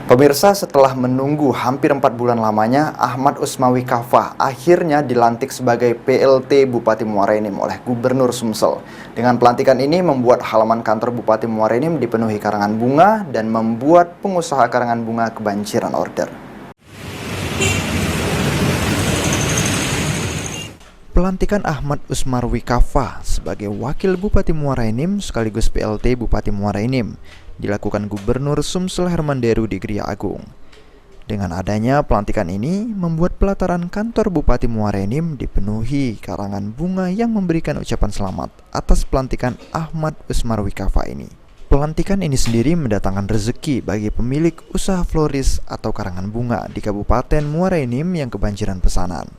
Pemirsa, setelah menunggu hampir 4 bulan lamanya, Ahmad Usmawi Kafah akhirnya dilantik sebagai PLT Bupati Muara Enim oleh Gubernur Sumsel. Dengan pelantikan ini membuat halaman kantor Bupati Muara Enim dipenuhi karangan bunga dan membuat pengusaha karangan bunga kebanjiran order. Pelantikan Ahmad Usmawi Kafah sebagai Wakil Bupati Muara Enim sekaligus PLT Bupati Muara Enim dilakukan Gubernur Sumsel Herman Deru di Gria Agung. Dengan adanya pelantikan ini membuat pelataran kantor Bupati Muara Enim dipenuhi karangan bunga yang memberikan ucapan selamat atas pelantikan Ahmad Usmawi Kafah ini. Pelantikan ini sendiri mendatangkan rezeki bagi pemilik usaha floris atau karangan bunga di Kabupaten Muara Enim yang kebanjiran pesanan.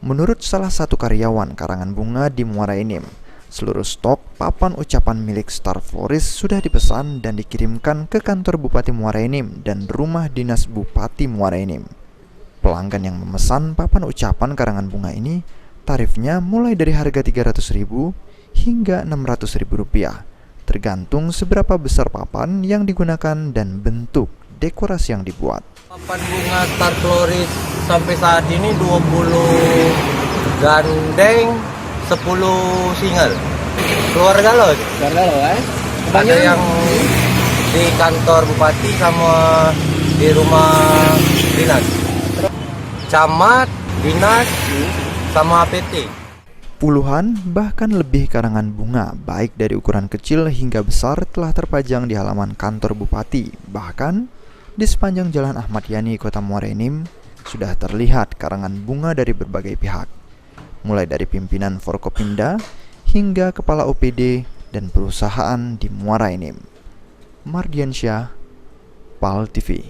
Menurut salah satu karyawan karangan bunga di Muara Enim, seluruh stok papan ucapan milik Star Floris sudah dipesan dan dikirimkan ke kantor Bupati Muara Enim dan rumah dinas Bupati Muara Enim. Pelanggan yang memesan papan ucapan karangan bunga ini, tarifnya mulai dari harga Rp300.000 hingga Rp600.000, tergantung seberapa besar papan yang digunakan dan bentuk dekorasi yang dibuat. Papan bunga Star Floris sampai saat ini 20 gandeng, 10 single. Keluarga lo ada yang di kantor bupati sama di rumah dinas, camat, dinas, sama APT. Puluhan bahkan lebih karangan bunga baik dari ukuran kecil hingga besar telah terpajang di halaman kantor bupati. Bahkan di sepanjang Jalan Ahmad Yani Kota Muara Enim sudah terlihat karangan bunga dari berbagai pihak, mulai dari pimpinan Forkopimda hingga kepala OPD dan perusahaan di Muara Enim. Mardiansyah, PAL TV.